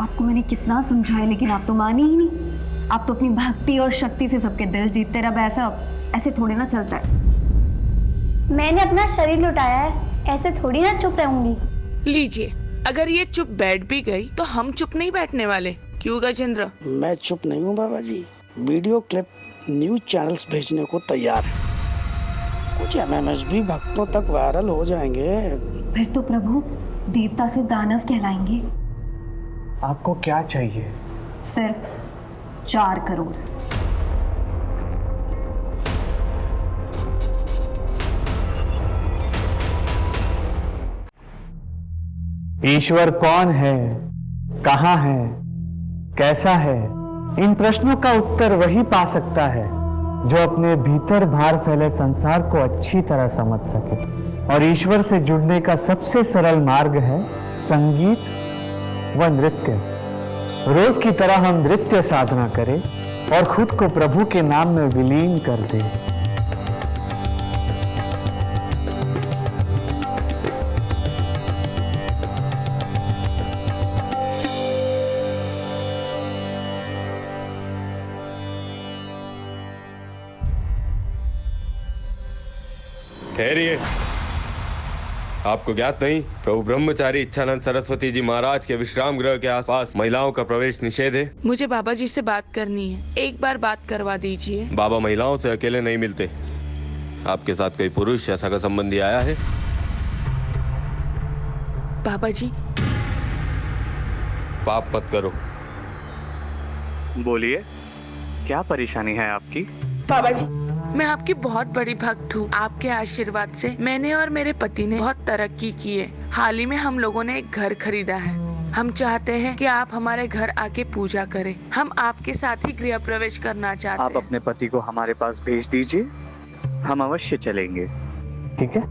आपको मैंने कितना समझाया लेकिन आप तो माने ही नहीं। आप तो अपनी भक्ति और शक्ति से सबके दिल जीतते रहे। ऐसे थोड़ी ना चलता है। मैंने अपना शरीर लुटाया है, ऐसे थोड़ी ना चुप रहूंगी। लीजिए, अगर ये चुप बैठ भी गई तो हम चुप नहीं बैठने वाले। क्यों गजेंद्र? मैं चुप नहीं हूँ बाबा जी। वीडियो क्लिप न्यूज चैनल्स भेजने को तैयार है। कुछ एमएमएस भी भक्तों तक वायरल हो जाएंगे। फिर तो प्रभु देवता से दानव कहलाएंगे। आपको क्या चाहिए? सिर्फ 4 करोड़। ईश्वर कौन है, कहाँ है, कैसा है? इन प्रश्नों का उत्तर वही पा सकता है जो अपने भीतर भार फैले संसार को अच्छी तरह समझ सके। और ईश्वर से जुड़ने का सबसे सरल मार्ग है संगीत व नृत्य। रोज की तरह हम नृत्य साधना करें और खुद को प्रभु के नाम में विलीन कर दें। ठहरिए, आपको ज्ञात नहीं, प्रभु ब्रह्मचारी इच्छानंद सरस्वती जी महाराज के विश्राम गृह के आसपास महिलाओं का प्रवेश निषेध है। मुझे बाबा जी से बात करनी है, एक बार बात करवा दीजिए। बाबा महिलाओं से अकेले नहीं मिलते। आपके साथ कोई पुरुष या सगा संबंधी आया है? बाबा जी, पाप मत करो। बोलिए, क्या परेशानी है आपकी? बाबा जी, मैं आपकी बहुत बड़ी भक्त हूँ। आपके आशीर्वाद से मैंने और मेरे पति ने बहुत तरक्की की है। हाल ही में हम लोगों ने एक घर खरीदा है। हम चाहते हैं कि आप हमारे घर आके पूजा करें। हम आपके साथ ही गृह प्रवेश करना चाहते हैं। आप अपने पति को हमारे पास भेज दीजिए, हम अवश्य चलेंगे। ठीक है?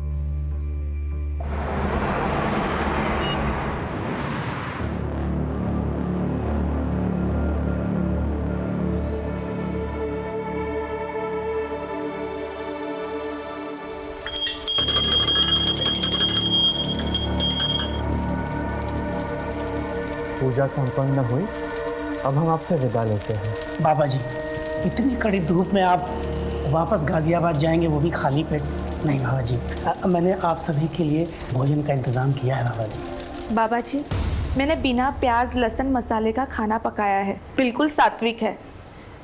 पूजा संपन्न हुई। अब हम आपसे विदा लेते हैं। बाबा जी, इतनी कड़ी धूप में आप वापस गाजियाबाद जाएंगे, वो भी खाली पेट? नहीं बाबा जी, मैंने आप सभी के लिए भोजन का इंतजाम किया है बाबा जी। बाबा जी, मैंने बिना प्याज लहसुन मसाले का खाना पकाया है, बिल्कुल सात्विक है।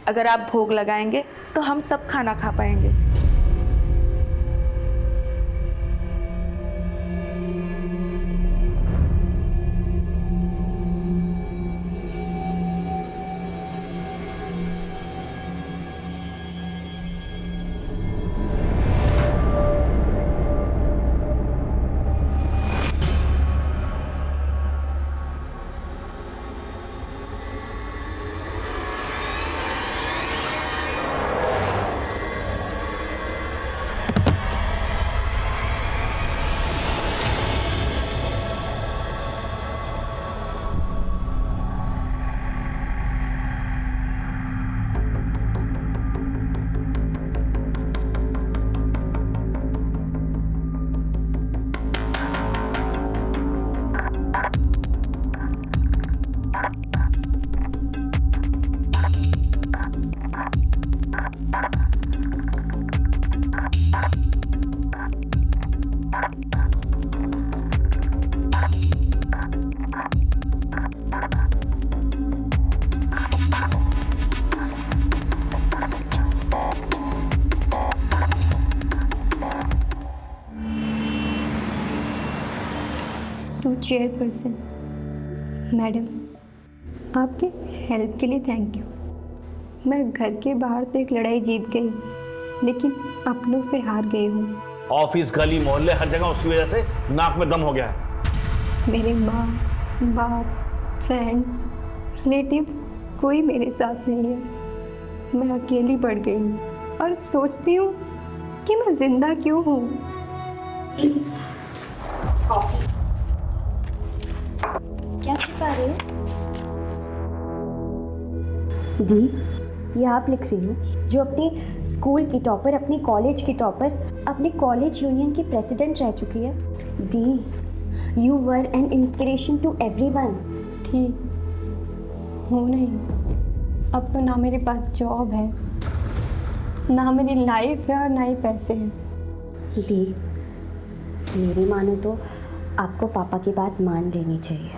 अगर आप भोग लगाएंगे तो हम सब खाना खा पाएंगे। चेयरपर्सन मैडम, आपके हेल्प के लिए थैंक यू। मैं घर के बाहर तो एक लड़ाई जीत गई, लेकिन अपनों से हार गई हूँ। ऑफिस, गली, मोहल्ले, हर जगह उसकी वजह से नाक में दम हो गया है। मेरे माँ बाप, फ्रेंड्स, रिलेटिव कोई मेरे साथ नहीं है। मैं अकेली पड़ गई हूँ और सोचती हूँ कि मैं जिंदा क्यों हूँ। क्या छिपा रहे हो? दी, ये आप लिख रही हो जो अपने स्कूल की टॉपर, अपने कॉलेज की टॉपर, अपने कॉलेज यूनियन की प्रेसिडेंट रह चुकी है। दी, you were an inspiration to everyone. थी, हूँ नहीं। अब तो ना मेरे पास जॉब है, ना मेरी लाइफ है और ना ही पैसे हैं। दी, मेरी मानो तो आपको पापा की बात मान लेनी चाहिए।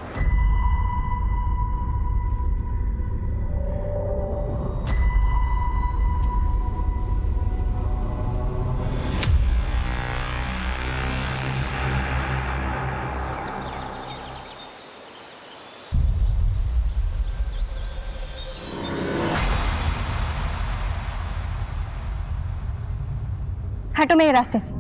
हटो मेरे रास्ते से।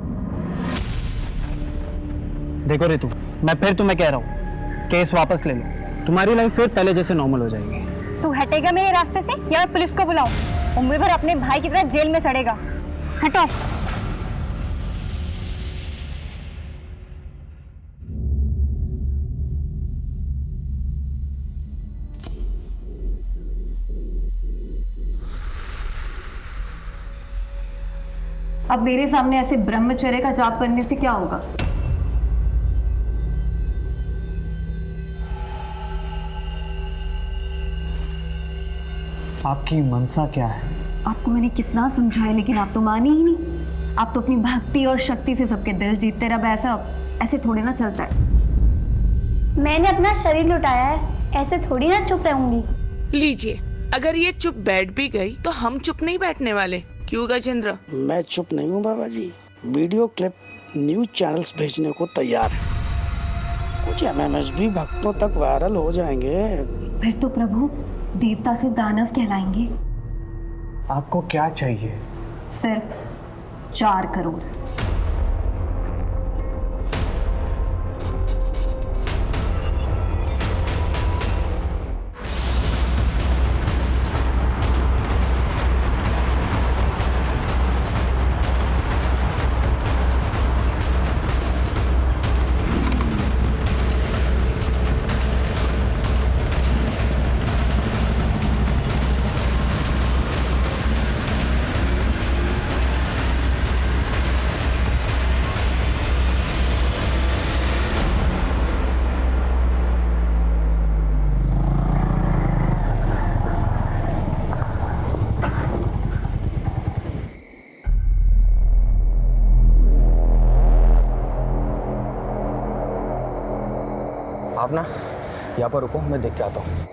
देखो रितु, मैं फिर तुम्हें कह रहा हूँ, केस वापस ले लो, तुम्हारी लाइफ फिर पहले जैसे नॉर्मल हो जाएगी। तू हटेगा मेरे रास्ते से या मैं पुलिस को बुलाऊं? उम्र भर अपने भाई की तरह जेल में सड़ेगा। हटो। अब मेरे सामने ऐसे ब्रह्मचर्य का जाप करने से क्या होगा? आपकी मनसा क्या है? आपको मैंने कितना समझाया लेकिन आप तो माने ही नहीं। आप तो अपनी भक्ति और शक्ति से सबके दिल जीतते रहे। ऐसे थोड़ी ना चलता है। मैंने अपना शरीर लुटाया है, ऐसे थोड़ी ना चुप रहूंगी। लीजिए, अगर ये चुप बैठ भी गई तो हम चुप नहीं बैठने वाले। क्यों गजेंद्र? मैं चुप नहीं हूँ बाबा जी। वीडियो क्लिप न्यूज चैनल्स भेजने को तैयार है। कुछ MMSB भक्तों तक वायरल हो जाएंगे। फिर तो प्रभु देवता से दानव कहलाएंगे। आपको क्या चाहिए? सिर्फ 4 करोड़। आप ना यहाँ पर रुको, मैं देख के आता हूँ।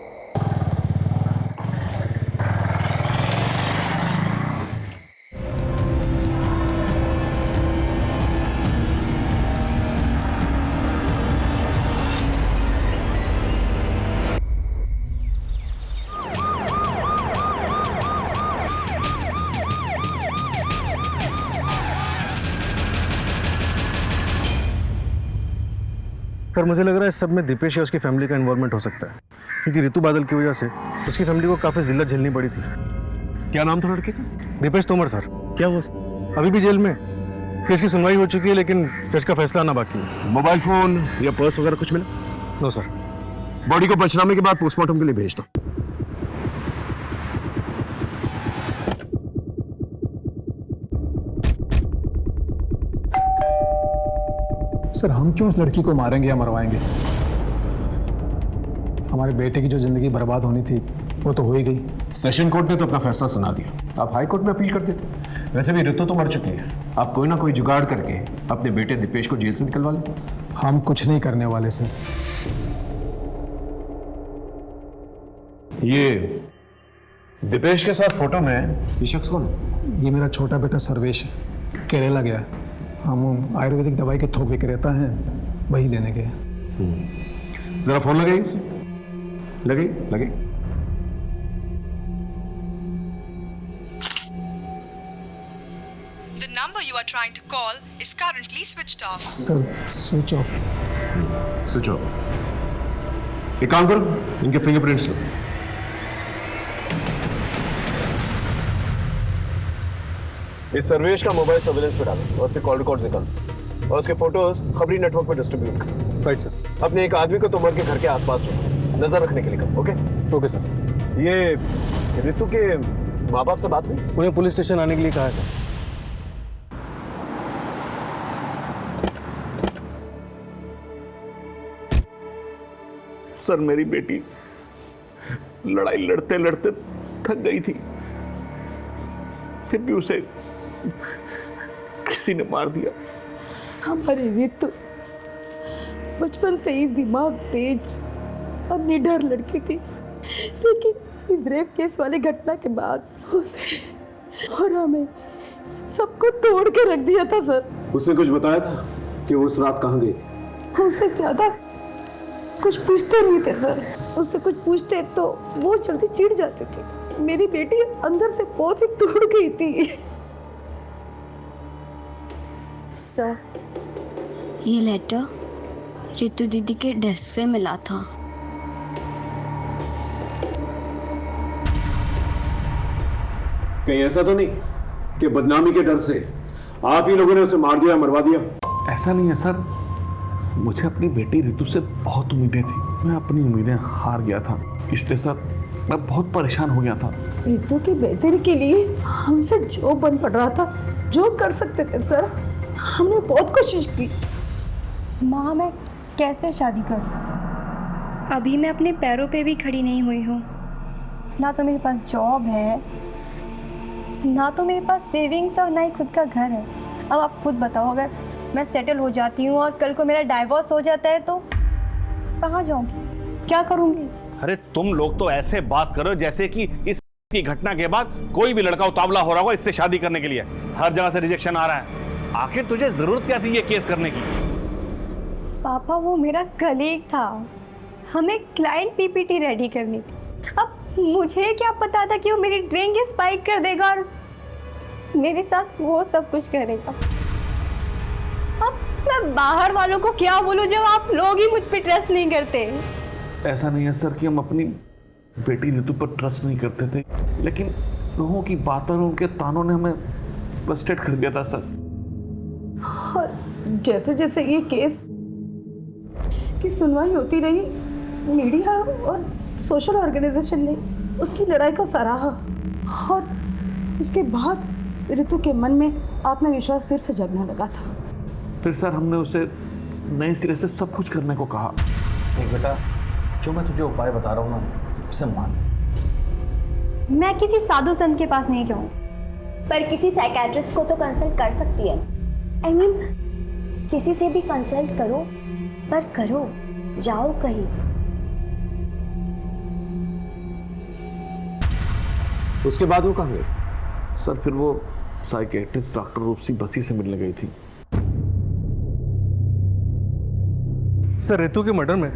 पर मुझे लग रहा है इस सब में दीपेश या उसकी फैमिली का इन्वॉल्वमेंट हो सकता है, क्योंकि ऋतु बादल की वजह से उसकी फैमिली को काफी जिल्लत झेलनी पड़ी थी। क्या नाम था लड़के का? दीपेश तोमर सर। क्या हुआ? अभी भी जेल में। केस की सुनवाई हो चुकी है लेकिन केस का फैसला आना बाकी है। मोबाइल फोन या पर्स वगैरह कुछ मिला? No sir. बॉडी को पंचनामे के बाद पोस्टमार्टम के लिए भेज दो। सर, हम क्यों उस लड़की को मारेंगे या मरवाएंगे? हमारे बेटे की जो जिंदगी बर्बाद होनी थी वो तो हो ही गई। सेशन कोर्ट ने तो अपना फैसला सुना दिया, आप हाई कोर्ट में अपील कर देते। वैसे भी ऋतु तो मर चुकी है, आप कोई ना कोई जुगाड़ करके अपने बेटे दीपेश को जेल से निकलवा लेते। हम कुछ नहीं करने वाले सर। ये दीपेश के साथ फोटो में ये शख्स कौन है? ये मेरा छोटा बेटा सर्वेश है, केरला गया। हम आयुर्वेदिक दवाई के थोक विक्रेता हैं, वही लेने गए। जरा फोन लगाइए उसे। लगे लगे। The number you are trying to call is currently switched off. Sir, switch off. Switch off. एक काम करो, इनके फिंगरप्रिंट्स लो। इस सर्वेश का मोबाइल सर्विलेंस पे डालो और उसके कॉल रिकॉर्ड्स निकालो और उसके फोटोज खबरी नेटवर्क पे डिस्ट्रीब्यूट करो। Right sir. अपने एक आदमी को तुमर के घर के आसपास रखो, नजर रखने के लिए कहो। Okay okay sir. ये ऋतु के माँ बाप से बात हुई? उन्हें पुलिस स्टेशन आने के लिए कहा है सर। सर, मेरी बेटी लड़ाई लड़ते लड़ते थक गई थी, फिर भी उसे किसी ने मार दिया। हमारी रितु बचपन से ही दिमाग तेज और निडर लड़की थी, लेकिन इस रेप केस वाली घटना के बाद उसे और हमें सबको तोड़ के रख दिया था सर। उसने कुछ बताया था कि वो उस रात कहाँ गई थी? उससे ज्यादा कुछ पूछते नहीं थे सर। उससे कुछ पूछते तो वो जल्दी चिढ़ जाते थे। मेरी बेटी अंदर से बहुत ही टूट गई थी। सर, ये लेटर रितु दीदी के डेस्क से मिला था। कहीं ऐसा तो नहीं कि बदनामी के डर से आप ही लोगों ने उसे मार दिया, मरवा दिया? ऐसा नहीं है सर, मुझे अपनी बेटी रितु से बहुत उम्मीदें थी। मैं अपनी उम्मीदें हार गया था, इसलिए सर मैं बहुत परेशान हो गया था। रितु की बेहतरी के लिए हमसे जो बन पड़ रहा था, जो कर सकते थे सर, हमने बहुत कोशिश की। माँ, मैं कैसे शादी करूँ? अभी मैं अपने पैरों पे भी खड़ी नहीं हुई हूँ। ना तो मेरे पास जॉब है, ना तो मेरे पास सेविंग्स और ना ही खुद का घर है। अब आप खुद बताओ, अगर मैं सेटल हो जाती हूँ और कल को मेरा डाइवोर्स हो जाता है तो कहाँ जाऊँगी, क्या करूँगी? अरे तुम लोग तो ऐसे बात करो जैसे कि इस की घटना के बाद कोई भी लड़का उतावला हो रहा होगा इससे शादी करने के लिए। हर जगह से रिजेक्शन आ रहा है। आखिर तुझे जरूरत क्या थी ये केस करने की? पापा, वो मेरा कलीग था, हमें क्लाइंट पीपीटी रेडी करनी थी। अब मुझे क्या पता था कि वो मेरी ड्रिंक स्पाइक कर देगा और मेरे साथ वो सब कुछ करेगा। अब मैं बाहर वालों को क्या बोलूं जब आप लोग ही मुझ पे ट्रस्ट नहीं करते? ऐसा नहीं है सर कि हम अपनी बेटी रितु पर ट्रस्ट नहीं करते थे, लेकिन लोगों की बातों और उनके तानों ने हमें फ्रस्ट्रेट कर दिया था सर। और जैसे जैसे ये केस की सुनवाई होती रही, मीडिया और सोशल ऑर्गेनाइजेशन ने उसकी लड़ाई को सराहा और इसके बाद रितु के मन में आत्मविश्वास फिर से जगने लगा था। फिर सर हमने उसे नए सिरे से सब कुछ करने को कहा। देख बेटा, जो मैं तुझे उपाय बता रहा हूँ ना, उसे मान। मैं किसी साधु संत के पास नहीं जाऊंगी, पर किसी साइकेट्रिस्ट को तो कंसल्ट कर सकती है। I mean, किसी से भी कंसल्ट करो, पर करो, जाओ कहीं। उसके बाद वो कहाँ गई? सर फिर वो साइकेट्रिस्ट डॉक्टर रूपसी बसी से मिलने गई थी। सर रितु के मर्डर में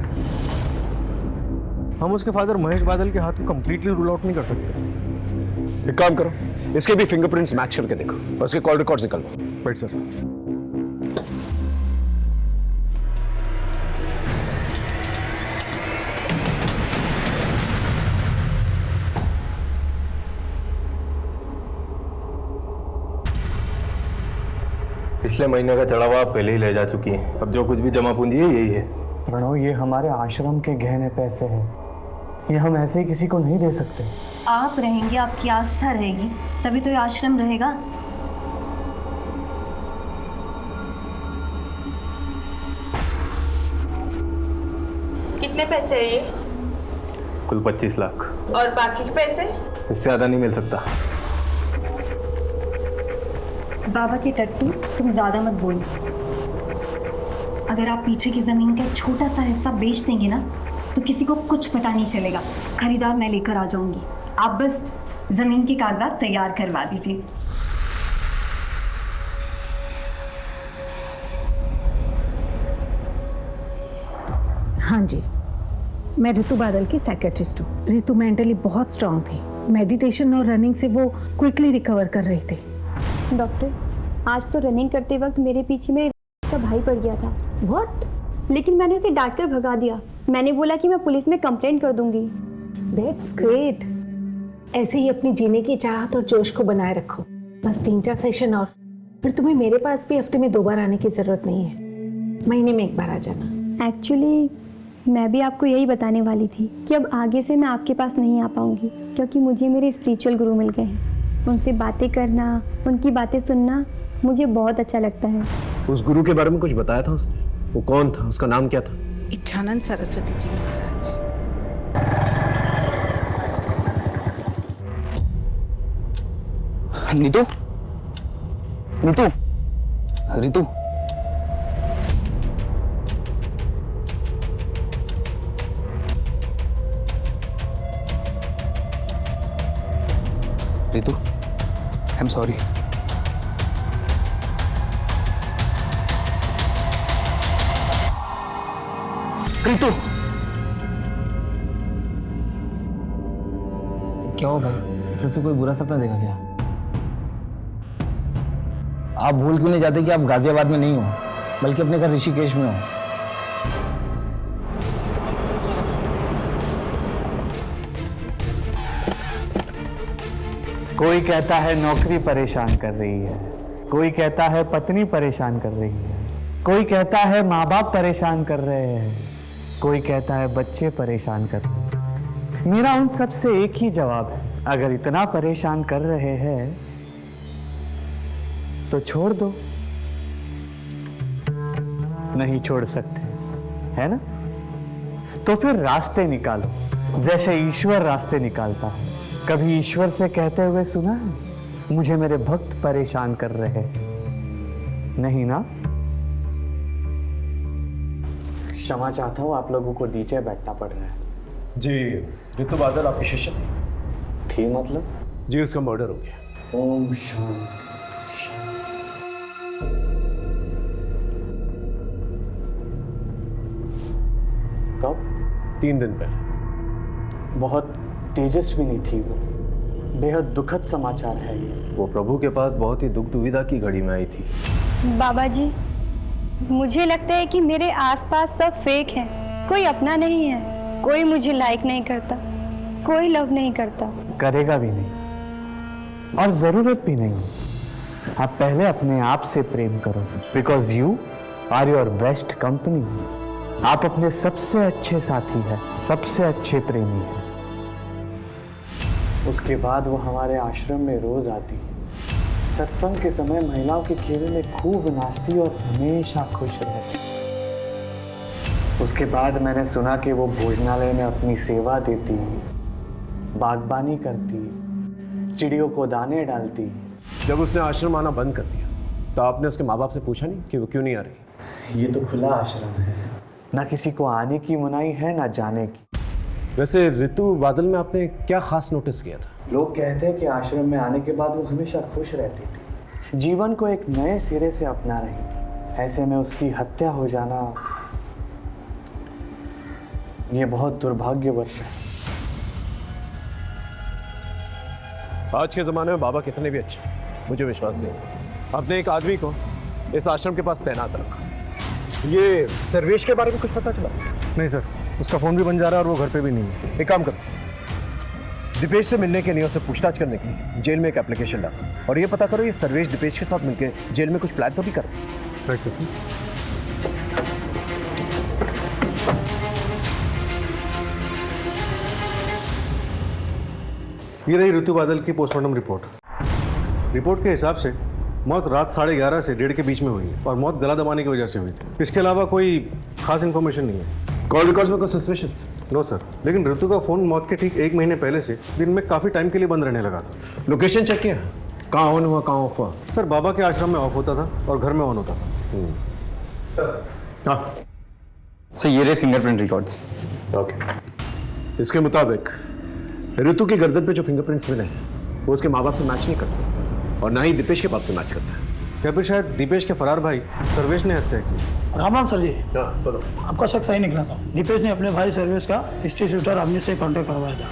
हम उसके फादर महेश बादल के हाथ को कंप्लीटली रूल आउट नहीं कर सकते। एक काम करो, इसके भी फिंगरप्रिंट्स मैच करके देखो और उसके कॉल रिकॉर्ड्स निकालो। Right sir. पिछले महीने का चढ़ावा आप पहले ही ले जा चुकी हैं। अब जो कुछ भी जमा पूंजी है यही है। प्रणव, ये हमारे आश्रम के गहने पैसे हैं, ये हम ऐसे ही किसी को नहीं दे सकते। आप रहेंगे, आपकी आस्था रहेगी, तभी तो ये आश्रम रहेगा। कितने पैसे है ये? कुल 25 लाख। और बाकी के पैसे? इससे ज्यादा नहीं मिल सकता। बाबा के टट्टू, तुम ज्यादा मत बोलो। अगर आप पीछे की जमीन का एक छोटा सा हिस्सा बेच देंगे ना, तो किसी को कुछ पता नहीं चलेगा। खरीदार मैं लेकर आ जाऊंगी, आप बस जमीन के कागजात तैयार करवा दीजिए। हाँ जी, मैं रितु बादल की साइकेट्रिस्ट हूँ। रितु मेंटली बहुत स्ट्रांग थी। मेडिटेशन और रनिंग से वो क्विकली रिकवर कर रही थी। डॉक्टर, आज तो रनिंग करते वक्त मेरे पीछे मेरे का भाई पड़ गया था। व्हाट? लेकिन मैंने उसे डांट कर भगा दिया। मैंने बोला कि मैं पुलिस में कंप्लेंट कर दूंगी। That's great. ऐसे ही अपनी जीने की चाहत और जोश को बनाए रखो। बस 3-4 सेशन और फिर तुम्हें मेरे पास भी हफ्ते में 2 बार आने की जरूरत नहीं है, महीने में 1 बार आ जाना। एक्चुअली मैं भी आपको यही बताने वाली थी कि अब आगे से मैं आपके पास नहीं आ पाऊंगी, क्योंकि मुझे मेरे स्पिरिचुअल गुरु मिल गए हैं। उनसे बातें करना, उनकी बातें सुनना मुझे बहुत अच्छा लगता है। उस गुरु के बारे में कुछ बताया था उसने? वो कौन था? उसका नाम क्या था? इच्छानंद सरस्वती जी महाराज। नीतू, नीतू, ऋतु, ऋतु, आई एम सॉरी। ऋतु, क्या हो भाई, फिर से कोई बुरा सपना देखा क्या? आप भूल क्यों नहीं जाते कि आप गाजियाबाद में नहीं हो, बल्कि अपने घर ऋषिकेश में हो? कोई कहता है नौकरी परेशान कर रही है, कोई कहता है पत्नी परेशान कर रही है, कोई कहता है माँ बाप परेशान कर रहे हैं, कोई कहता है बच्चे परेशान कर रहे हैं। मेरा उन सब से एक ही जवाब है, अगर इतना परेशान कर रहे हैं तो छोड़ दो। नहीं छोड़ सकते, है ना? तो फिर रास्ते निकालो, जैसे ईश्वर रास्ते निकालता है। कभी ईश्वर से कहते हुए सुना है, मुझे मेरे भक्त परेशान कर रहे हैं? नहीं ना? क्षमा चाहता हूं, आप लोगों को नीचे बैठना पड़ रहा है। जी, ऋतु बादल आपकी शिष्य थी मतलब? जी, उसका मर्डर हो गया। ओम शांति। कब? 3 दिन पहले। बहुत तेजस्विनी थी वो, बेहद दुखद समाचार है ये। वो प्रभु के पास बहुत ही दुख दुविधा की घड़ी में आई थी। बाबा जी, मुझे लगता है कि मेरे आसपास सब फेक है, कोई अपना नहीं है, कोई मुझे लाइक नहीं करता, कोई लव नहीं करता, करेगा भी नहीं और जरूरत भी नहीं। आप पहले अपने आप से प्रेम करो, because you are your best company. आप अपने सबसे अच्छे साथी हैं, सबसे अच्छे प्रेमी हैं। उसके बाद वो हमारे आश्रम में रोज आती, सत्संग के समय महिलाओं के खेल में खूब नाचती और हमेशा खुश रहती। उसके बाद मैंने सुना कि वो भोजनालय में अपनी सेवा देती, बागबानी करती, चिड़ियों को दाने डालती। जब उसने आश्रम आना बंद कर दिया तो आपने उसके माँ बाप से पूछा नहीं कि वो क्यों नहीं आ रही? ये तो खुला आश्रम है, ना किसी को आने की मनाही है ना जाने की। वैसे ऋतु बादल में आपने क्या खास नोटिस किया था? लोग कहते हैं कि आश्रम में आने के बाद वो हमेशा खुश रहती थी, जीवन को एक नए सिरे से अपना रही थी। ऐसे में उसकी हत्या हो जाना, ये बहुत दुर्भाग्यवश है। आज के ज़माने में बाबा कितने भी अच्छे, मुझे विश्वास नहीं, आपने एक आदमी को इस आश्रम के पास तैनात रखा। ये सर्वेश के बारे में कुछ पता चला? नहीं सर, उसका फ़ोन भी बन जा रहा है और वो घर पे भी नहीं है। एक काम करो, दीपेश से मिलने के लिए, उससे पूछताछ करने के लिए जेल में एक एप्लीकेशन डालो और ये पता करो ये सर्वेश दीपेश के साथ मिलकर जेल में कुछ प्लान तो भी कर। Right sir. ये रही ऋतु बादल की पोस्टमार्टम रिपोर्ट। रिपोर्ट के हिसाब से मौत रात 11:30 से 1:30 के बीच में हुई है और मौत गला दबाने की वजह से हुई थी। इसके अलावा कोई खास इन्फॉर्मेशन नहीं है। कॉल रिकॉर्ड्स में कोई सस्पिशियस? नो सर, लेकिन ऋतु का फ़ोन मौत के ठीक 1 महीने पहले से दिन में काफ़ी टाइम के लिए बंद रहने लगा था। लोकेशन चेक किया, कहाँ ऑन हुआ कहाँ ऑफ हुआ? सर, बाबा के आश्रम में ऑफ होता था और घर में ऑन होता था। सर, हाँ सर, ये रहे फिंगरप्रिंट रिकॉर्ड्स। ओके, इसके मुताबिक ऋतु की गर्दन पे जो फिंगरप्रिंट्स मिले हैं वो उसके माँ बाप से मैच नहीं करते और ना ही दीपेश के बाप से मैच करते हैं। क्या फिर शायद दीपेश के फरार भाई सर्वेश ने हत्या की? राम राम सर जी। बोलो। आपका शक सही निकला था। दीपेश ने अपने भाई सर्वेश का स्टेट शूटर अवनीश से कांटेक्ट करवाया था।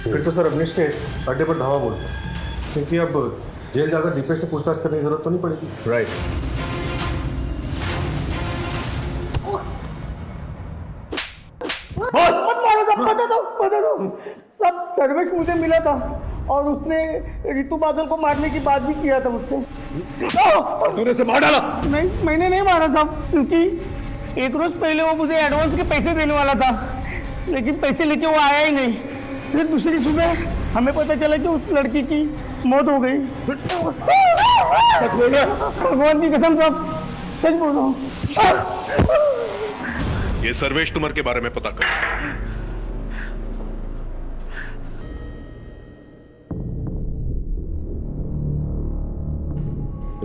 फिर तो सर अवनीश के अड्डे पर धावा बोलते, क्योंकि अब जेल जाकर दीपेश से पूछताछ करने की जरूरत तो नहीं पड़ेगी। राइट। बता दो सब सर्वेश मुझे मिला था और उसने ऋतु बादल को मारने की बात भी किया था मुझसे। तूने उसे मार डाला? नहीं, मैंने नहीं मारा था, क्योंकि एक रोज पहले वो मुझे एडवांस के पैसे देने वाला था, लेकिन पैसे लेके वो आया ही नहीं। फिर दूसरी सुबह हमें पता चला कि उस लड़की की मौत हो गई। सच बोल रहा? भगवान की कसम साहब, सच बोल रहा हूँ। ये सर्वेश तुमर के बारे में पता कर।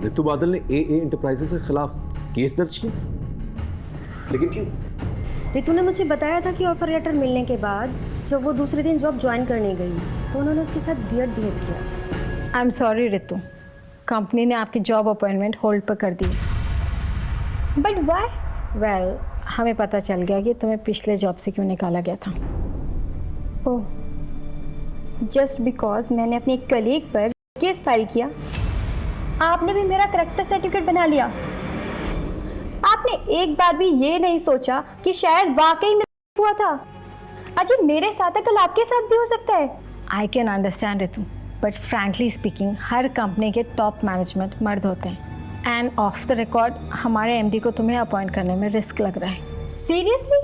ऋतु बादल ने AA इंटरप्राइजेस के खिलाफ केस दर्ज किया, लेकिन क्यों? ऋतु ने मुझे बताया था कि ऑफर लेटर मिलने के बाद जब वो दूसरे दिन जॉब ज्वाइन करने गई तो उन्होंने उसके साथ वियर्ड बिहेव किया। I am sorry Ritu, company ने आपकी जॉब अपॉइंटमेंट होल्ड पर कर दी। But why? वेल, हमें पता चल गया कि तुम्हें पिछले जॉब से क्यों निकाला गया था। ओह, जस्ट बिकॉज मैंने अपनी एक कलीग पर केस फाइल किया। आपने भी मेरा करेक्टर सर्टिफिकेट बना लिया। आपने एक बार भी ये नहीं सोचा कि शायद वाकई में हुआ था। आज ये मेरे साथ है, कल आपके साथ भी हो सकता है। I can understand Ritu, but frankly speaking her company के टॉप मैनेजमेंट मर्द होते हैं, एंड ऑफ द रिकॉर्ड हमारे MD को तुम्हें अपॉइंट करने में रिस्क लग रहा है। सीरियसली?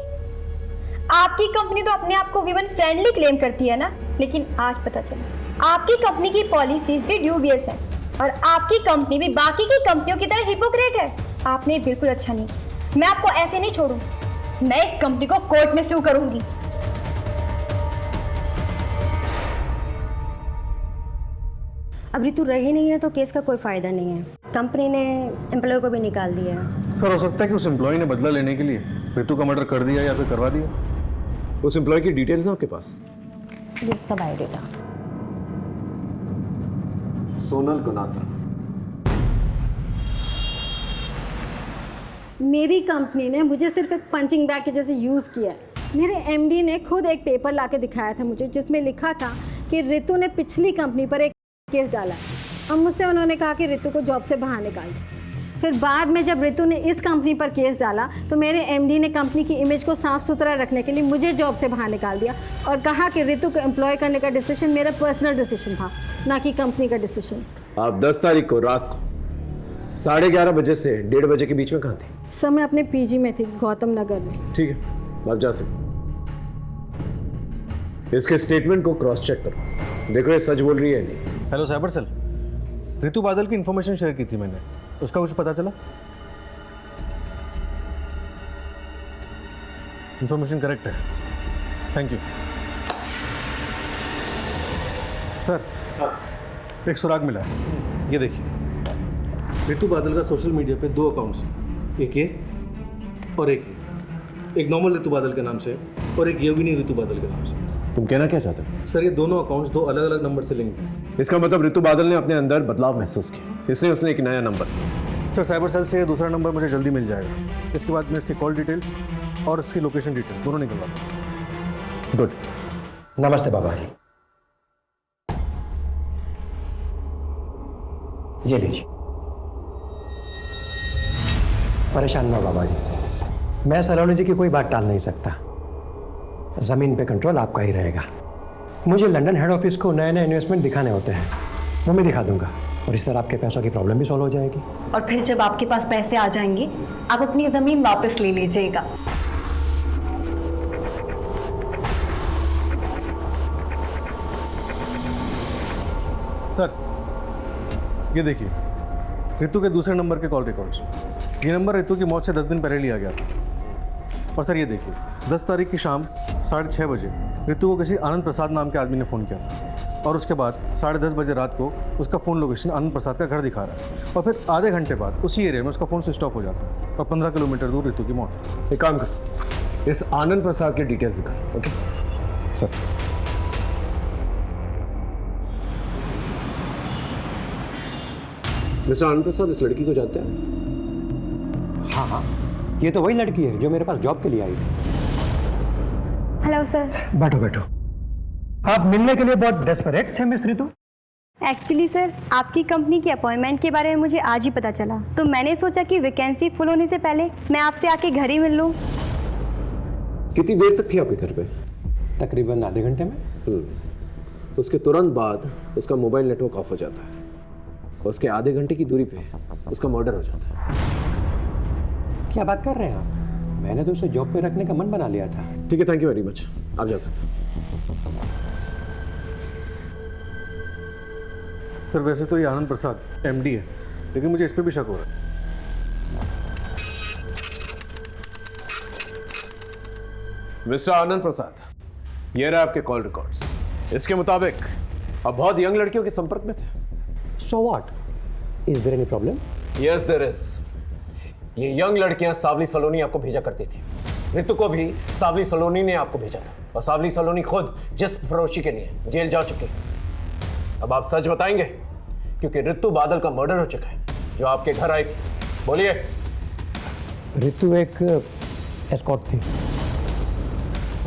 आपकी कंपनी तो अपने आप को वीमेन फ्रेंडली क्लेम करती है ना, लेकिन आज पता चला आपकी कंपनी की पॉलिसीज भी ड्यूबियस है और आपकी कंपनी भी बाकी की कंपनियों की तरह हिपोक्रेट है। आपने बिल्कुल अच्छा नहीं किया। मैं आपको ऐसे नहीं छोड़ूं। मैं इस कंपनी को कोर्ट में सू करूंगी। अब ऋतु रही नहीं है तो केस का कोई फायदा नहीं है। कंपनी ने एम्प्लॉय को भी निकाल दिया है। सर, हो सकता है कि उस एम्प्लॉय ने बदला लेने के लिए ऋतु का मर्डर कर दिया या फिर करवा दिया। उस एम्प्लॉय की डिटेल्स है आपके पास? ये उसका बायोडेटा। सोनल गुनात्रा। मेरी कंपनी ने मुझे सिर्फ एक पंचिंग बैग के जैसे यूज़ किया है। मेरे MD ने खुद एक पेपर लाके दिखाया था मुझे, जिसमें लिखा था कि ऋतु ने पिछली कंपनी पर एक केस डाला है और मुझसे उन्होंने कहा कि ऋतु को जॉब से बाहर निकाल दे। फिर बाद में जब ऋतु ने इस कंपनी पर केस डाला तो मेरे MD ने कंपनी की इमेज को साफ सुथरा रखने के लिए मुझे जॉब से बाहर निकाल दिया और कहा कि ऋतु को एम्प्लॉय करने का डिसीजन मेरा पर्सनल डिसीजन था, ना कि कंपनी का डिसीजन। आप 10 तारीख को रात को 11:30 बजे से 1:30 बजे के बीच में कहाँ थी? सर, मैं अपने PG में थी, गौतम नगर में। ठीक है, आप जा सकते। इसके स्टेटमेंट को क्रॉस चेक करो, देखो ये सच बोल रही है नहीं। हेलो साइबर सेल, ऋतु बादल की इन्फॉर्मेशन शेयर की थी मैंने, उसका कुछ पता चला? इन्फॉर्मेशन करेक्ट है, थैंक यू सर। एक सुराग मिला है, ये देखिए। ऋतु बादल का सोशल मीडिया पे 2 अकाउंट्स हैं, एक ये और एक ये। एक नॉर्मल ऋतु बादल के नाम से और एक योगिनी ऋतु बादल के नाम से। तुम कहना क्या चाहते हो? सर, ये दोनों अकाउंट्स 2 अलग अलग नंबर से लिंक हैं। इसका मतलब ऋतु बादल ने अपने अंदर बदलाव महसूस किया, इसलिए उसने एक नया नंबर। सर, साइबर सेल से ये दूसरा नंबर मुझे जल्दी मिल जाएगा। इसके बाद मैं इसकी कॉल डिटेल्स और इसकी लोकेशन डिटेल्स दोनों निकलवा दूँ। गुड। नमस्ते बाबा जी। ये लीजिए। परेशान ना बाबा जी, मैं सलोनी जी की कोई बात टाल नहीं सकता। जमीन पे कंट्रोल आपका ही रहेगा। मुझे लंदन हेड ऑफिस को नए नए इन्वेस्टमेंट दिखाने होते हैं, वो मैं दिखा दूंगा और इस तरह आपके पैसों की प्रॉब्लम भी सॉल्व हो जाएगी। और फिर जब आपके पास पैसे आ जाएंगे आप अपनी ज़मीन वापस ले लीजिएगा। सर, ये देखिए ऋतु के दूसरे नंबर के कॉल रिकॉर्ड्स। ये नंबर ऋतु की मौत से 10 दिन पहले लिया गया था। और सर, ये देखिए 10 तारीख की शाम 6:30 बजे ऋतु को किसी आनंद प्रसाद नाम के आदमी ने फ़ोन किया था और उसके बाद 10:30 बजे रात को उसका फ़ोन लोकेशन आनंद प्रसाद का घर दिखा रहा है और फिर आधे घंटे बाद उसी एरिया में उसका फ़ोन स्विच ऑफ हो जाता है और 15 किलोमीटर दूर ऋतु की मौत है। एक काम कर, इस आनंद प्रसाद की डिटेल्स दिखा। Okay sir. मिस्टर आनंद प्रसाद इस लड़की को जानते हैं? हाँ हाँ, ये तो वही लड़की है जो मेरे पास जॉब के लिए आई थी। Hello sir. बैठो बैठो। आप मिलने के लिए बहुत डेस्परेट थे मिस ऋतु? एक्चुअली सर, आपकी कंपनी की अपॉइंटमेंट के बारे में मुझे आज ही पता चला, तो मैंने सोचा कि वैकेंसी फुल होने से पहले मैं आपसे आके घर ही मिल लूँ। कितनी देर तक थी आपके घर पे? तकरीबन आधे घंटे में। उसके तुरंत बाद उसका मोबाइल नेटवर्क ऑफ हो जाता है और उसके आधे घंटे की दूरी पे उसका मर्डर हो जाता है। क्या बात कर रहे हैं आप? मैंने तो उसे जॉब पे रखने का मन बना लिया था। ठीक है, थैंक यू वेरी मच, आप जा सकते हैं। सर, वैसे तो ये आनंद प्रसाद MD है, लेकिन मुझे इस पर भी शक हो रहा है। मिस्टर आनंद प्रसाद, ये रहा आपके कॉल रिकॉर्ड्स। इसके मुताबिक आप बहुत यंग लड़कियों के संपर्क में थे। So what? Is there any problem? Yes there is. ये यंग लड़कियां सावली सलोनी आपको भेजा करती थी। ऋतु को भी सावली सलोनी ने आपको भेजा था, और सावली सलोनी खुद जिस्म फरोशी के लिए जेल जा चुकी। अब आप सच बताएंगे, क्योंकि ऋतु बादल का मर्डर हो चुका है जो आपके घर आई। बोलिए। ऋतु एक एस्कॉर्ट थी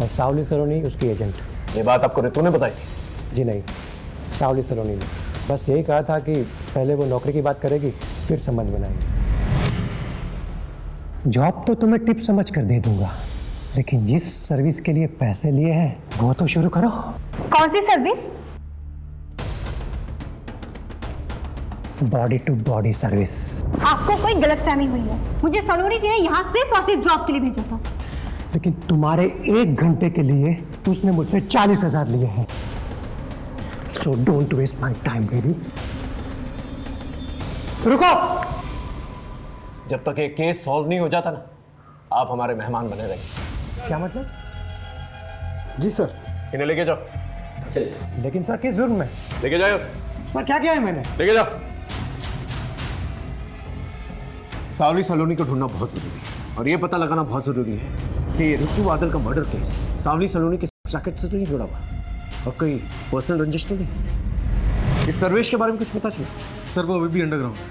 और सावली सलोनी उसकी एजेंट। ये बात आपको ऋतु ने बताई थी? जी नहीं, सावली सलोनी ने बस यही कहा था कि पहले वो नौकरी की बात करेगी फिर समझ बनाएगी। जॉब तो तुम्हें टिप समझ कर दे दूंगा, लेकिन जिस सर्विस के लिए पैसे लिए हैं वो तो शुरू करो। कौन सी service? Body to body service. आपको कोई गलतफहमी हुई है। मुझे सलोनी जी ने यहाँ सिर्फ और सिर्फ जॉब के लिए भेजा था। लेकिन तुम्हारे 1 घंटे के लिए उसने मुझसे 40,000 लिए हैं। So don't waste my time baby. रुको। जब तक ये केस सॉल्व नहीं हो जाता ना, आप हमारे मेहमान बने रहेंगे। क्या मतलब? जी सर। इन्हें लेके जाओ। चलिए। लेकिन सर किस जुर्म में? लेके जाओ। सर क्या किया है मैंने? लेके जाओ। सावली सलोनी को ढूंढना बहुत जरूरी है, और ये पता लगाना बहुत जरूरी है कि ऋतु बादल का मर्डर केस सावली सलोनी के रैकेट से तो नहीं जुड़ा हुआ, और कोई पर्सनल रंजिश तो नहीं। इस सर्वेश के बारे में कुछ पता चला? सर वो अभी भी अंडरग्राउंड है।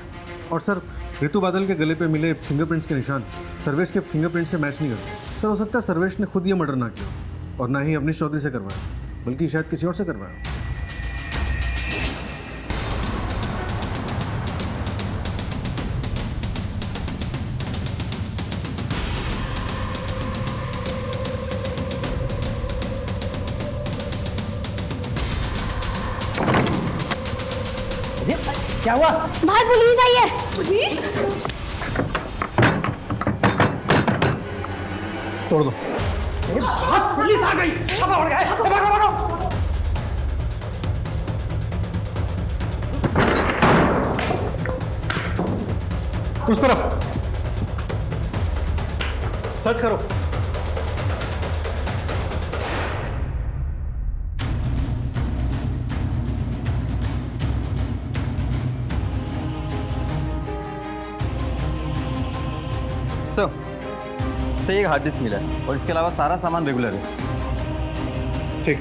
और सर ऋतु बादल के गले पे मिले फिंगरप्रिंट्स के निशान सर्वेश के फिंगरप्रिंट से मैच नहीं करते। सर हो सकता है सर्वेश ने खुद ये मर्डर ना किया और ना ही अवनीश चौधरी से करवाया, बल्कि शायद किसी और से करवाया। क्या हुआ? बाहर पुलिस आई है। पुलिस? तोड़ दो। पुलिस आ गई। भागो भागो भागो। उस तरफ सर्च करो। सर एक हार्ड डिस्क मिला है और इसके अलावा सारा सामान रेगुलर है। ठीक।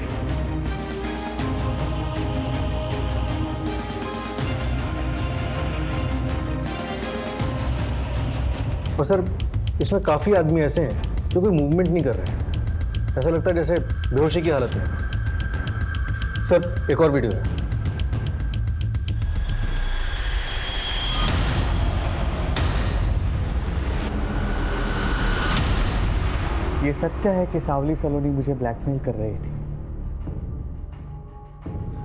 और सर इसमें काफ़ी आदमी ऐसे हैं जो कोई मूवमेंट नहीं कर रहे हैं। ऐसा लगता है जैसे बेहोशी की हालत में। सर एक और वीडियो है। ये सत्य है कि सावली सलोनी मुझे ब्लैकमेल कर रही थी।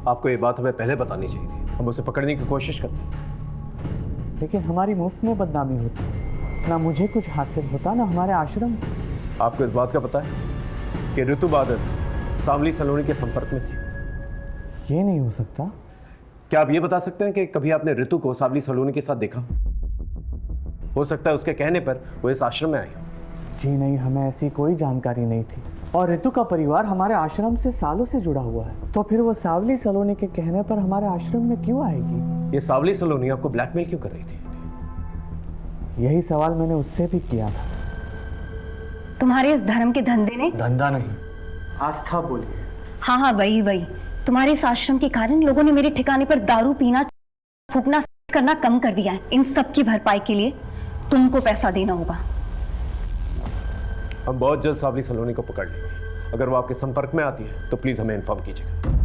आपको ये बात हमें पहले बतानी चाहिए थी, हम उसे पकड़ने की कोशिश करते, लेकिन हमारी मुफ्त में बदनामी होती, ना मुझे कुछ हासिल होता ना हमारे आश्रम। आपको इस बात का पता है कि ऋतु बादल सावली सलोनी के संपर्क में थी? ये नहीं हो सकता। क्या आप ये बता सकते हैं कि कभी आपने ऋतु को सावली सलोनी के साथ देखा? हो सकता है उसके कहने पर वो इस आश्रम में आई। जी नहीं, हमें ऐसी कोई जानकारी नहीं थी, और ऋतु का परिवार हमारे आश्रम से सालों से जुड़ा हुआ है, तो फिर वो सावली सलोनी के कहने पर हमारे आश्रम में क्यों आएगी? ये सावली सलोनी आपको ब्लैकमेल क्यों कर रही थी? यही सवाल मैंने उससे भी किया था। तुम्हारे इस धर्म के धंधे ने, धंधा नहीं, आस्था बोलिए। हाँ हाँ वही वही, तुम्हारे इस आश्रम के कारण लोगों ने मेरे ठिकाने पर दारू पीना, फूकना करना कम कर दिया है। इन सब की भरपाई के लिए तुमको पैसा देना होगा। हम बहुत जल्द सावली सलोनी को पकड़ लेंगे। अगर वो आपके संपर्क में आती है तो प्लीज हमें इन्फॉर्म कीजिएगा।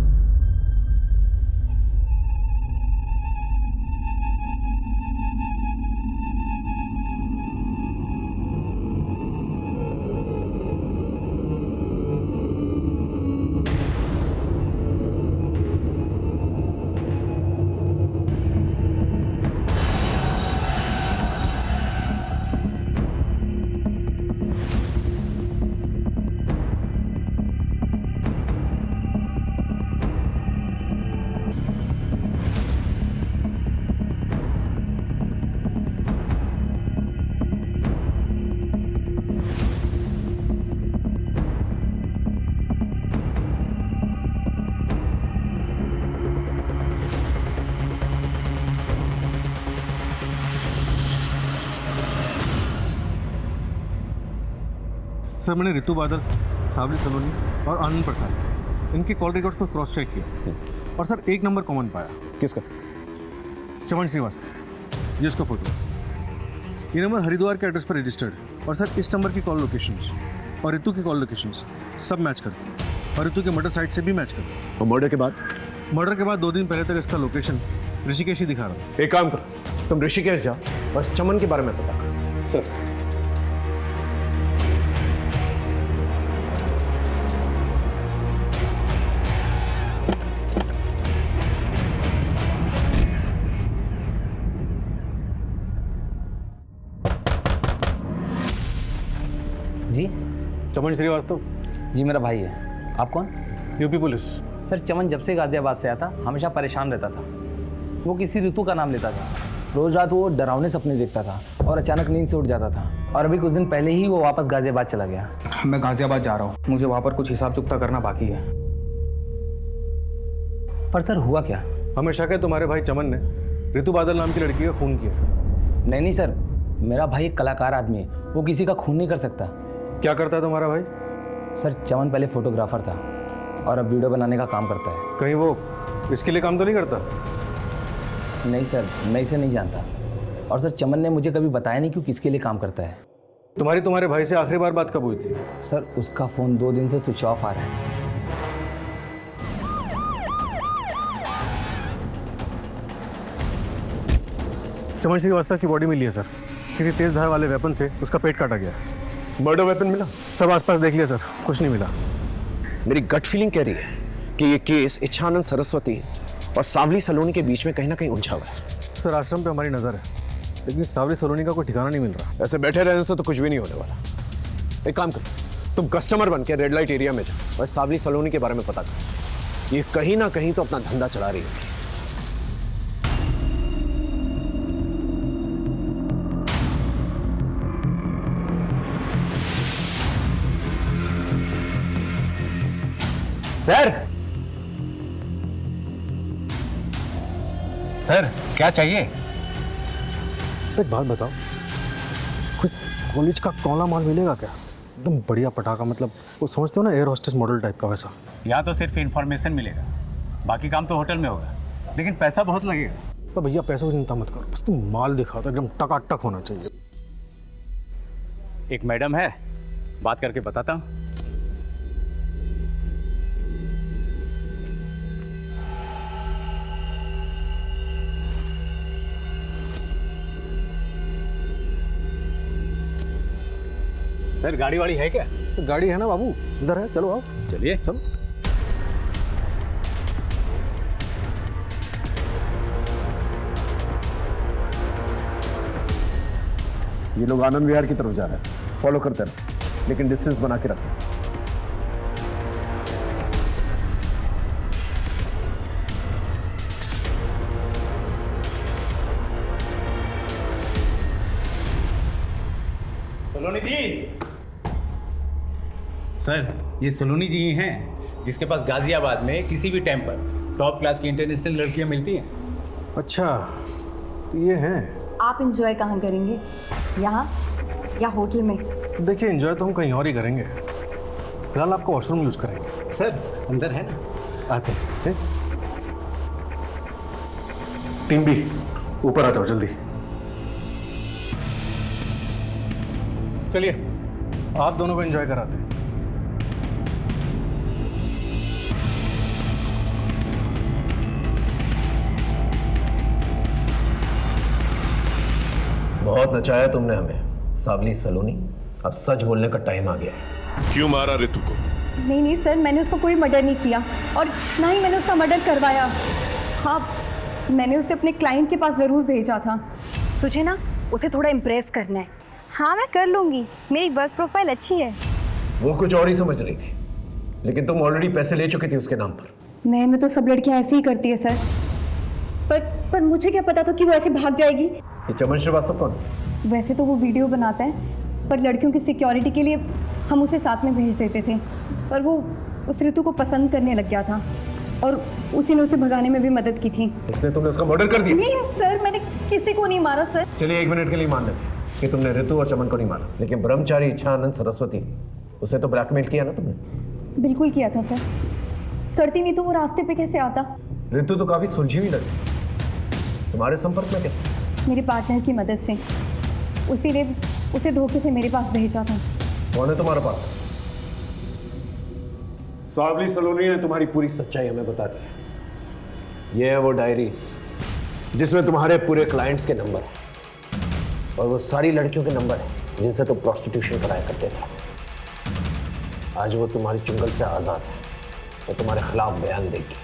सर मैंने ऋतु बादल, सावली सलोनी और आनंद प्रसाद इनके कॉल रिकॉर्ड्स को क्रॉस चेक किया और सर एक नंबर कॉमन पाया। किसका? चमन श्रीवास्तव, ये उसका फोटो। ये नंबर हरिद्वार के एड्रेस पर रजिस्टर्ड है और सर इस नंबर की कॉल लोकेशंस और ऋतु की कॉल लोकेशंस सब मैच करती है और ऋतु के मर्डर साइट से भी मैच करती है। और मर्डर के बाद? मर्डर के बाद 2 दिन पहले तक इसका लोकेशन ऋषिकेश ही दिखा रहा था। एक काम करो, तुम ऋषिकेश जाओ और इस चमन के बारे में पता करो। सर जी चमन श्रीवास्तव। जी मेरा भाई है। आप कौन? UP police. सर चमन जब से गाजियाबाद से आया था हमेशा परेशान रहता था। वो किसी ऋतु का नाम लेता था। रोज रात वो डरावने सपने देखता था और अचानक नींद से उठ जाता था। और अभी कुछ दिन पहले ही वो वापस गाजियाबाद चला गया। मैं गाजियाबाद जा रहा हूँ, मुझे वहाँ पर कुछ हिसाब चुकता करना बाकी है। पर सर हुआ क्या? हमें शक है तुम्हारे भाई चमन ने ऋतु बादल नाम की लड़की का खून किया। नहीं सर, मेरा भाई एक कलाकार आदमी है, वो किसी का खून नहीं कर सकता। क्या करता है तुम्हारा भाई? सर चमन पहले फोटोग्राफर था और अब वीडियो बनाने का काम करता है। कहीं वो इसके लिए काम तो नहीं करता? नहीं सर, मैं इसे नहीं जानता। और सर चमन ने मुझे कभी बताया नहीं कि किसके लिए काम करता है। तुम्हारे भाई से आखिरी बार बात कब हुई थी? सर उसका फ़ोन 2 दिन से स्विच ऑफ आ रहा है। चमन श्रीवास्तव की बॉडी मिली है सर। किसी तेज धार वाले वेपन से उसका पेट काटा गया। मर्डर वेपन मिला? सब आसपास देख लिया सर, कुछ नहीं मिला। मेरी गट फीलिंग कह रही है कि ये केस इच्छानंद सरस्वती और सावली सलोनी के बीच में कहीं ना कहीं उलझा हुआ है। सर आश्रम पे हमारी नज़र है, लेकिन सावली सलोनी का कोई ठिकाना नहीं मिल रहा। ऐसे बैठे रहने से तो कुछ भी नहीं होने वाला। एक काम करो, तुम कस्टमर बन के रेड लाइट एरिया में जाओ और सावली सलोनी के बारे में पता करो। ये कहीं ना कहीं तो अपना धंधा चला रही होगी। सर क्या चाहिए? एक बात बताओ, कोई कॉलेज का कौला माल मिलेगा क्या? एकदम बढ़िया पटाखा, मतलब वो समझते हो ना, एयर होस्टेस मॉडल टाइप का वैसा। यहाँ तो सिर्फ इन्फॉर्मेशन मिलेगा, बाकी काम तो होटल में होगा, लेकिन पैसा बहुत लगेगा। तो भैया पैसों की चिंता मत करो, बस तुम माल दिखाओ तो एकदम टकाटक होना चाहिए। एक मैडम है, बात करके बताता हूँ। सर गाड़ी वाड़ी है क्या? तो गाड़ी है ना बाबू, इधर है, चलो आओ। चलिए चलो। ये लोग आनंद विहार की तरफ जा रहे हैं, फॉलो करते रहो, लेकिन डिस्टेंस बना के रखो। सलोनी जी। सर ये सलोनी जी हैं जिसके पास गाजियाबाद में किसी भी टाइम पर टॉप क्लास की इंटरनेशनल लड़कियां मिलती हैं। अच्छा तो ये हैं। आप इंजॉय कहाँ करेंगे, यहाँ या होटल में? देखिए एंजॉय तो हम कहीं और ही करेंगे, फिलहाल आपको वॉशरूम यूज करेंगे। सर अंदर है ना, आते हैं। टीम बी ऊपर आ जाओ जल्दी। चलिए आप दोनों को एंजॉय कराते हैं। बहुत नचाया तुमने हमें सावली सलोनी, अब सच बोलने का टाइम आ गया है। क्यों मारा ऋतु को? नहीं सर, मैंने उसको कोई मर्डर नहीं किया और ना ही मैंने उसका मर्डर करवाया। हाँ, मैंने उसे अपने क्लाइंट के पास ज़रूर भेजा था। तुझे ना उसे थोड़ा इम्प्रेस करना है। हाँ मैं कर लूँगी, मेरी वर्क प्रोफाइल अच्छी है। वो कुछ और ही समझ रही थी, लेकिन तुम ऑलरेडी पैसे ले चुकी थी उसके नाम पर। नए में तो सब लड़कियां ऐसे ही करती है सर, पर मुझे क्या पता था कि वो ऐसे भाग जाएगी। ये चमन श्रीवास्तव कौन? वैसे तो वो वीडियो बनाता है, पर लड़कियों की सिक्योरिटी के लिए हम उसे साथ में भेज देते थे, पर वो उस ऋतु को पसंद करने लग गया था और उसी ने उसे भगाने में भी मदद की थी। इसलिए तुमने उसका मर्डर कर दिया? नहीं सर, मैंने किसी को नहीं मारा सर। चलिए 1 मिनट के लिए मान लेते कि तुमने ऋतु और चमन को नहीं मारा, लेकिन ब्रह्मचारी इच्छानंद सरस्वती उसे तो ब्लैकमेल किया ना तुमने? बिल्कुल किया था सर। करती नहीं तो वो रास्ते पे कैसे आता? रितु तो काफी सुलझी हुई लगी, तुम्हारे संपर्क में कैसे? मेरे पार्टनर की मदद से। उसी ने उसे धोखे से मेरे पास भेजा था। कौन है तुम्हारा पार्टनर? सावली सलोनी ने तुम्हारी पूरी सच्चाई हमें बता दी। ये है वो डायरीज जिसमें तुम्हारे पूरे क्लाइंट्स के नंबर है और वो सारी लड़कियों के नंबर है जिनसे तुम प्रोस्टिट्यूशन कराया करते थे। आज वो तुम्हारी चुंगल से आजाद है, वो तुम्हारे खिलाफ बयान देगी।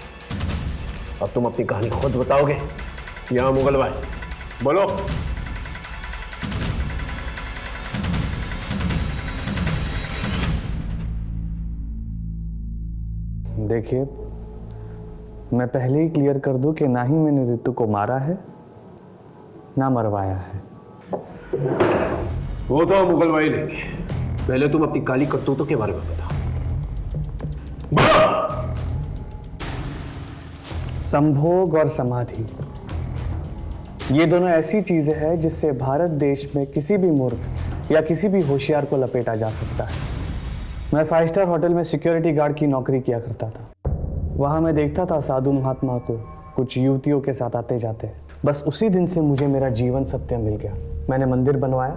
अब तुम अपनी कहानी खुद बताओगे या मुगल भाई? बोलो। देखिए, मैं पहले ही क्लियर कर दूं कि ना ही मैंने रितु को मारा है ना मरवाया है। वो तो मुगल भाई लेंगे, पहले तुम अपनी काली करतूतों के बारे में बताओ। संभोग और समाधि, ये दोनों ऐसी चीजें हैं जिससे भारत देश में किसी भी मूर्ख या किसी भी होशियार को लपेटा जा सकता है। मैं 5 स्टार होटल में सिक्योरिटी गार्ड की नौकरी किया करता था। वहां मैं देखता था साधु महात्मा को कुछ युवतियों के साथ आते जाते। बस उसी दिन से मुझे मेरा जीवन सत्य मिल गया। मैंने मंदिर बनवाया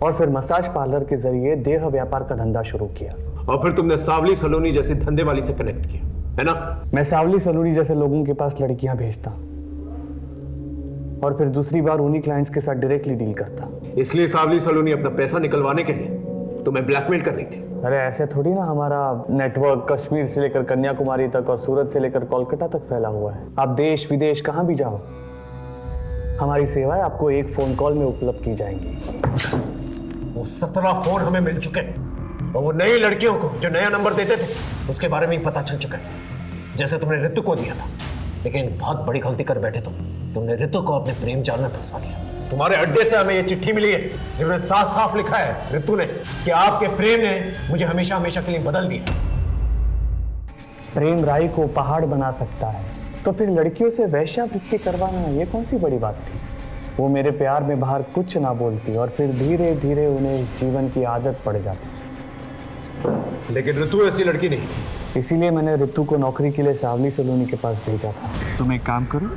और फिर मसाज पार्लर के जरिए देह व्यापार का धंधा शुरू किया। और फिर तुमने सावली सलोनी जैसी धंधे वाली से कनेक्ट किया, है ना? मैं सावली सलोनी जैसे लोगों के पास लड़कियां भेजता और फिर दूसरी बार उन्हीं क्लाइंट्स के साथ डायरेक्टली डील करता। इसलिए सावली सलोनी अपना पैसा निकलवाने के लिए तुम्हें ब्लैकमेल कर रही थी? अरे ऐसे थोड़ी ना, हमारा नेटवर्क कश्मीर से लेकर कन्याकुमारी तक और सूरत से लेकर कोलकाता तक फैला हुआ है। आप देश विदेश कहां भी जाओ, हमारी सेवाएं आपको एक फोन कॉल में उपलब्ध की जाएंगी। वो 17 फोन हमें मिल चुके हैं और वो नई लड़कियों को जो नया नंबर देते थे उसके बारे में ही पता चल चुका है, जैसे तुमने रितु को दिया था। लेकिन बहुत बड़ी गलती कर बैठे तुमने रितु को अपने प्रेम जाल में फंसा दिया। तुम्हारे अड्डे से हमें ये चिट्ठी मिली है जिसमें साफ साफ लिखा है रितु ने कि आपके प्रेम ने मुझे हमेशा हमेशा के लिए बदल दिया। प्रेम राई को पहाड़ बना सकता है, तो फिर लड़कियों से वेश्यावृत्ति करवाना ये कौन सी बड़ी बात थी? वो मेरे प्यार में बाहर कुछ ना बोलती और फिर धीरे धीरे उन्हें इस जीवन की आदत पड़ जाती। लेकिन रितु ऐसी लड़की नहीं, इसीलिए मैंने रितु को नौकरी के लिए सावली सलोनी के पास भेजा था। तुम एक काम करो,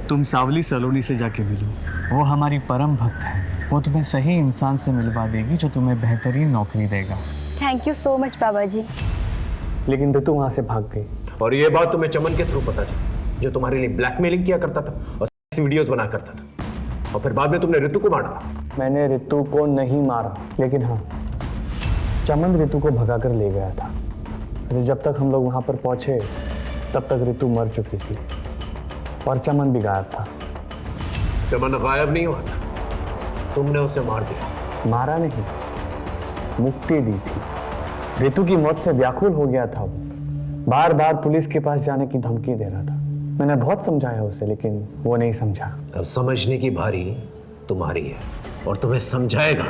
तुम सावली सलोनी से जाके मिलो। वो हमारी परम भक्त है, वो तुम्हें सही इंसान से मिलवा देगी जो तुम्हें बेहतरीन नौकरी देगा। थैंक यू सो मच बाबा जी। लेकिन रितु वहां से भाग गई। और ये बात तुम्हें चमन के थ्रू पता चली, जो तुम्हारे लिए ब्लैकमेलिंग किया करता था और वीडियोस बना करता था। और फिर बाद में तुमने रितु को मारा। मैंने रितु को नहीं मारा, लेकिन हाँ, चमन रितु को भगा कर ले गया था। जब तक हम लोग वहां पर पहुंचे तब तक रितु मर चुकी थी और चमन भी गायब था। चमन गायब नहीं हुआ था, तुमने उसे मार दिया। मारा नहीं, मुक्ति दी थी। रितु की मौत से व्याकुल हो गया था। बार बार पुलिस के पास जाने की धमकी दे रहा था। मैंने बहुत समझाया उसे, लेकिन वो नहीं समझा। अब समझने की बारी तुम्हारी है और तुम्हें समझाएगा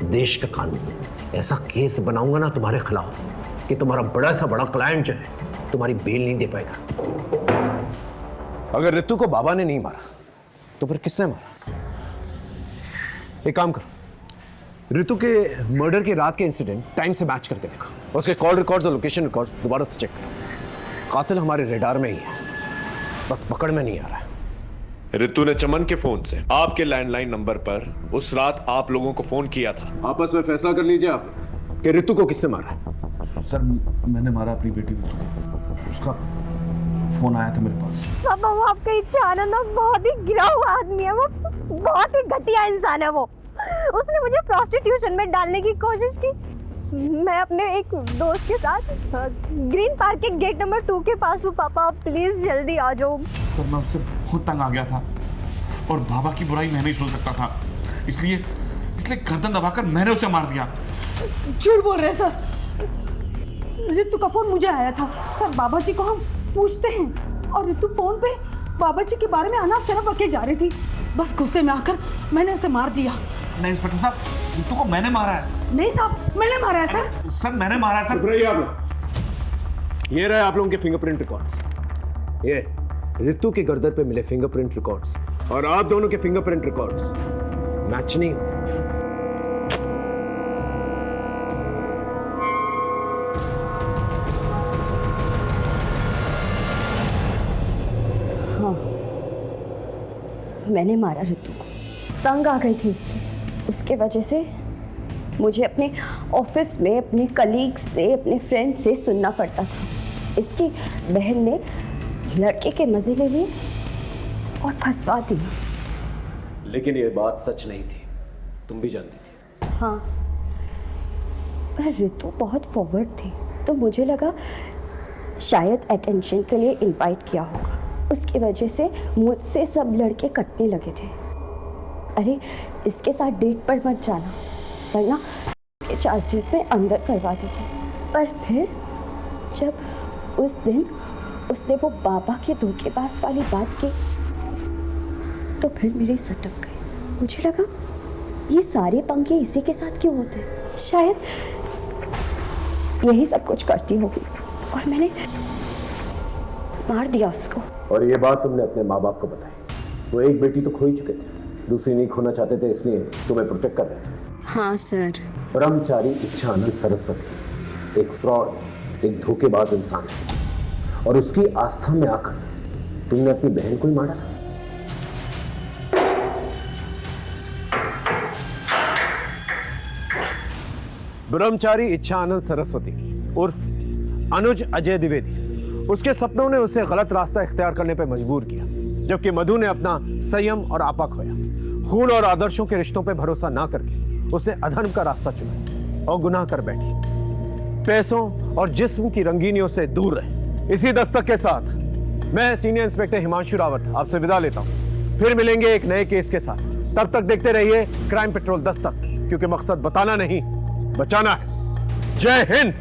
देश का कानून। ऐसा केस बनाऊंगा ना तुम्हारे खिलाफ कि तुम्हारा बड़ा सा बड़ा क्लाइंट जो है तुम्हारी बेल नहीं दे पाएगा। अगर रितु को बाबा ने नहीं मारा तो फिर किसने मारा? एक काम करो, रितु के मर्डर की रात के इंसिडेंट टाइम से मैच करके देखो। उसके कॉल रिकॉर्ड्स और लोकेशन रिकॉर्ड्स दोबारा से चेक करो। कातिल हमारे रेडार में ही है, बस पकड़ में नहीं आ रहा है। रितु ने चमन के फोन से आपके लैंडलाइन नंबर पर उस रात आप लोगों को फोन किया था। आपस में फैसला कर लीजिए आप कि रितु को किसने मारा है। सर, मैंने मारा अपनी बेटी रितु को। उसका फोन आया था मेरे पास। पापा, वो आपका इच्छा ना बहुत ही गिरा हुआ आदमी है। वो बहुत ही घटिया इंसान है। वो उसने मुझे प्रोस्टिट्यूशन में डालने की कोशिश की। मैं अपने एक दोस्त के साथ ग्रीन पार्क के गेट नंबर 2 के पास हूँ। पापा प्लीज जल्दी आ जाओ। सर, मैं उससे बहुत तंग आ गया था और बाबा की बुराई मैं नहीं सुन सकता था, इसलिए गर्दन दबाकर मैंने उसे मार दिया। झूठ बोल रहे सर, रितु का फोन मुझे आया था सर। बाबा जी को हम पूछते हैं और रितु फोन पे बाबा जी के बारे में अनाप शनाप बके जा रही थी। बस गुस्से में आकर मैंने उसे मार दिया। नहीं इंस्पेक्टर साहब, रितु को मैंने मारा है। नहीं साहब, मैंने मारा है सर। सर, मैंने मारा है सर। रहिए आप लोग। ये रहे आप लोगों के फिंगरप्रिंट रिकॉर्ड्स। ये रितु के गर्दन पे मिले फिंगरप्रिंट रिकॉर्ड्स और आप दोनों के फिंगरप्रिंट रिकॉर्ड्स मैच नहीं होते। मैंने मारा रितु को। तंग आ गई थी उससे, उसके वजह से मुझे अपने ऑफिस में अपने कलीग से, अपने फ्रेंड से सुनना पड़ता था। इसकी बहन ने लड़के के मजे ले लिए और फंसवा दिया। लेकिन ये बात सच नहीं थी, तुम भी जानती थी। हाँ, पर रितु बहुत फॉरवर्ड थी, तो मुझे लगा शायद अटेंशन के लिए इनवाइट किया होगा। उसकी वजह से मुझसे सब लड़के कटने लगे थे। अरे इसके साथ डेट पर मत जाना, वरना के चार्जेस में अंदर करवा देते। पर फिर जब उस दिन उसने वो बाबा के धोखेबाज वाली बात की, तो फिर मेरे सटक गए। मुझे लगा ये सारे पंगे इसी के साथ क्यों होते हैं? शायद यही सब कुछ करती होगी और मैंने मार दिया उसको। और ये बात तुमने अपने माँ बाप को बताई। वो एक बेटी तो खो ही चुके थे, दूसरी नहीं खोना चाहते थे, इसलिए तुम्हें प्रोटेक्ट कर रहे थे। हाँ सर। ब्रह्मचारी इच्छानंद सरस्वती एक फ्रॉड, एक धोखेबाज इंसान है, और उसकी आस्था में आकर तुमने अपनी बहन को ही मारा। ब्रह्मचारी इच्छानंद सरस्वती उर्फ अनुज अजय द्विवेदी, उसके सपनों ने उसे गलत रास्ता इख्तियार करने पर मजबूर किया, जबकि मधु ने अपना संयम और आपा खोया। खून और आदर्शों के रिश्तों पर भरोसा ना करके उसने अधर्म का रास्ता चुना और गुनाह कर बैठी। पैसों और जिस्म की रंगीनियों से दूर रहे। इसी दस्तक के साथ मैं सीनियर इंस्पेक्टर हिमांशु रावत आपसे विदा लेता हूं। फिर मिलेंगे एक नए केस के साथ। तब तक देखते रहिए क्राइम पेट्रोल दस्तक, क्योंकि मकसद बताना नहीं, बचाना है। जय हिंद।